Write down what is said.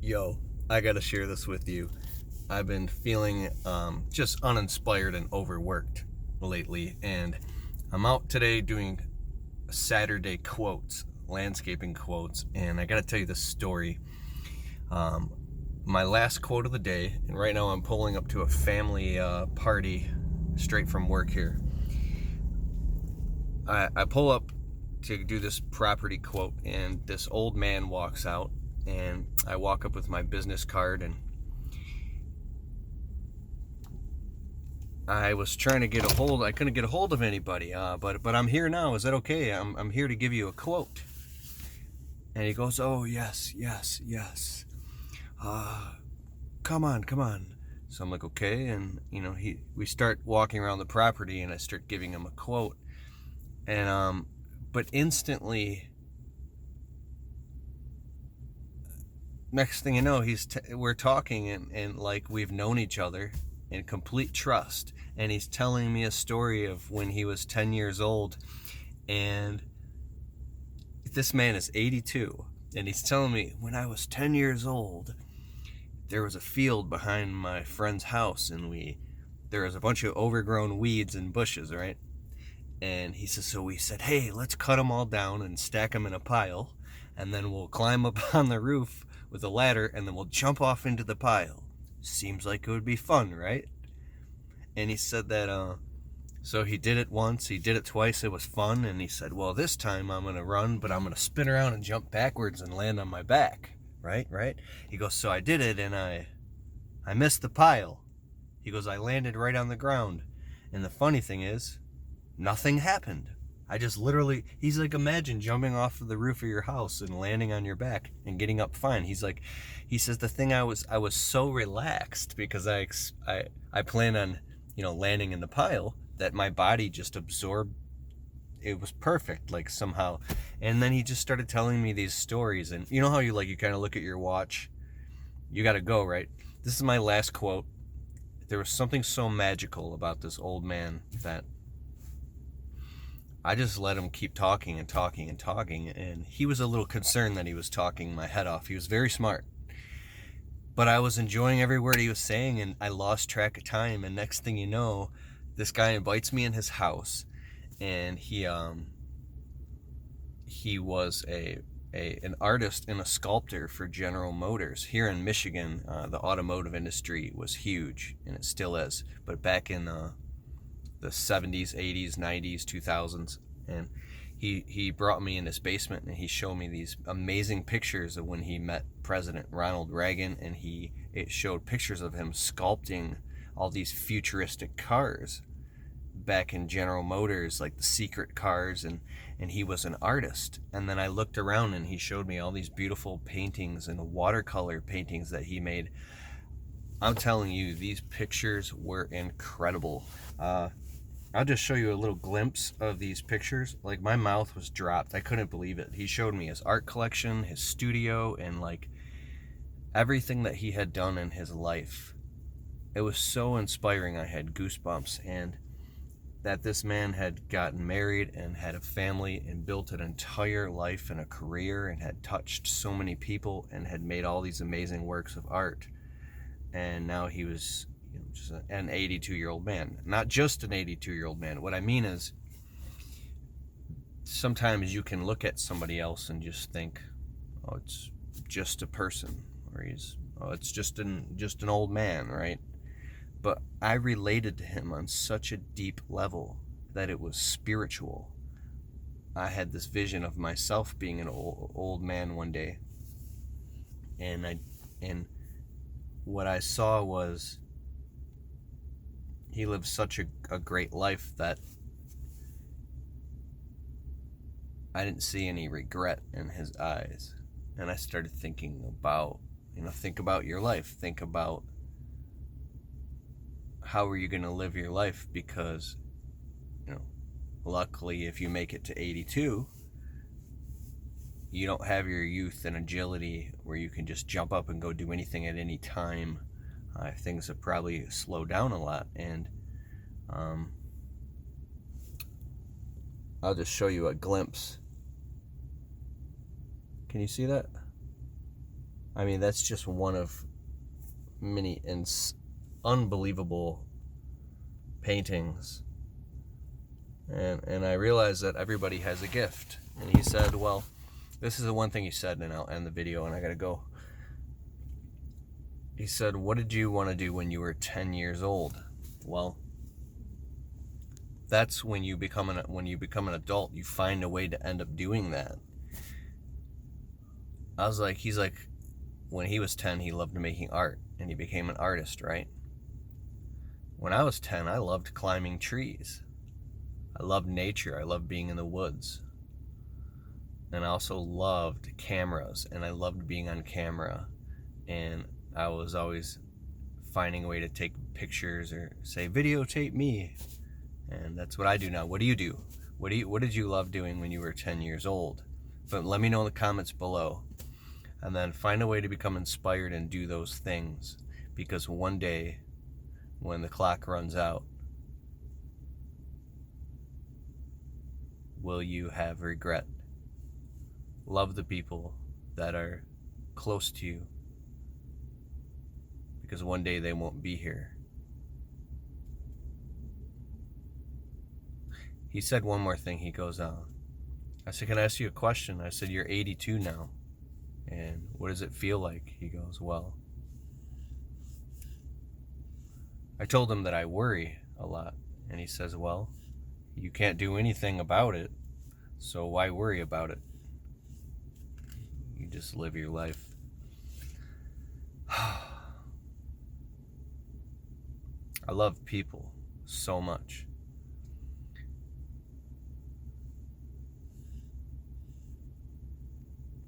Yo, I gotta share this with you. I've been feeling just uninspired and overworked lately, and I'm out today doing Saturday quotes, landscaping quotes, and I gotta tell you this story. My last quote of the day, and right now I'm pulling up to a family party straight from work here. I pull up to do this property quote, and this old man walks out, and I walk up with my business card, and I was trying to get a hold. I couldn't get a hold of anybody, but I'm here now. Is that okay? I'm here to give you a quote. And he goes, "Oh yes, yes, yes. Come on." So I'm like, okay, and we start walking around the property, and I start giving him a quote, and but instantly, next thing you know, we're talking, and like we've known each other in complete trust, and he's telling me a story of when he was 10 years old, and this man is 82, and he's telling me, when I was 10 years old, there was a field behind my friend's house, and there was a bunch of overgrown weeds and bushes, right? And he says, so we said, hey, let's cut them all down and stack them in a pile, and then we'll climb up on the roof with a ladder, and then we'll jump off into the pile. Seems like it would be fun, right? And he said that, so he did it once, he did it twice, it was fun, and he said, well, this time I'm going to run, but I'm going to spin around and jump backwards and land on my back, right? He goes, so I did it, and I missed the pile. He goes, I landed right on the ground, and the funny thing is, nothing happened. I just literally, he's like, imagine jumping off of the roof of your house and landing on your back and getting up fine. He says the thing, I was so relaxed because I plan on, landing in the pile, that my body just absorbed. It was perfect, like somehow. And then he just started telling me these stories, and you know how you kind of look at your watch, you got to go, right? This is my last quote. There was something so magical about this old man that I just let him keep talking and talking and talking, and he was a little concerned that he was talking my head off. He was very smart, but I was enjoying every word he was saying, and I lost track of time, and next thing you know, this guy invites me in his house, and he was an artist and a sculptor for General Motors. Here in Michigan, the automotive industry was huge, and it still is, but back in the 70s, 80s, 90s, 2000s, and he brought me in his basement, and he showed me these amazing pictures of when he met President Ronald Reagan, and it showed pictures of him sculpting all these futuristic cars back in General Motors, like the secret cars, and he was an artist. And then I looked around, and he showed me all these beautiful paintings and watercolor paintings that he made. I'm telling you, these pictures were incredible. I'll just show you a little glimpse of these pictures. Like, my mouth was dropped. I couldn't believe it. He showed me his art collection, his studio, and like everything that he had done in his life. It was so inspiring. I had goosebumps. And that this man had gotten married and had a family and built an entire life and a career and had touched so many people and had made all these amazing works of art. And now he was just an 82-year-old man. Not just an 82-year-old man. What I mean is, sometimes you can look at somebody else and just think, oh, it's just a person, or it's just an old man, right? But I related to him on such a deep level that it was spiritual. I had this vision of myself being an old man one day, and what I saw was he lived such a great life that I didn't see any regret in his eyes. And I started thinking about, think about your life. Think about how are you going to live your life, because, luckily if you make it to 82, you don't have your youth and agility where you can just jump up and go do anything at any time. Things have probably slowed down a lot, and I'll just show you a glimpse. Can you see that? I mean, that's just one of many unbelievable paintings. And I realized that everybody has a gift. And he said, well, this is the one thing he said, and I'll end the video and I gotta go. He said, what did you want to do when you were 10 years old? Well, that's when you become an adult, you find a way to end up doing that. I was like, he's like, when he was 10, he loved making art, and he became an artist, right? When I was 10, I loved climbing trees. I loved nature. I loved being in the woods. And I also loved cameras, and I loved being on camera. And I was always finding a way to take pictures or say, videotape me. And that's what I do now. What do you do? What did you love doing when you were 10 years old? But let me know in the comments below. And then find a way to become inspired and do those things. Because one day, when the clock runs out, will you have regret? Love the people that are close to you, because one day they won't be here. He said one more thing. He goes on. I said, can I ask you a question? I said, you're 82 now. And what does it feel like? He goes, well, I told him that I worry a lot. And he says, well, you can't do anything about it, so why worry about it? You just live your life. I love people so much.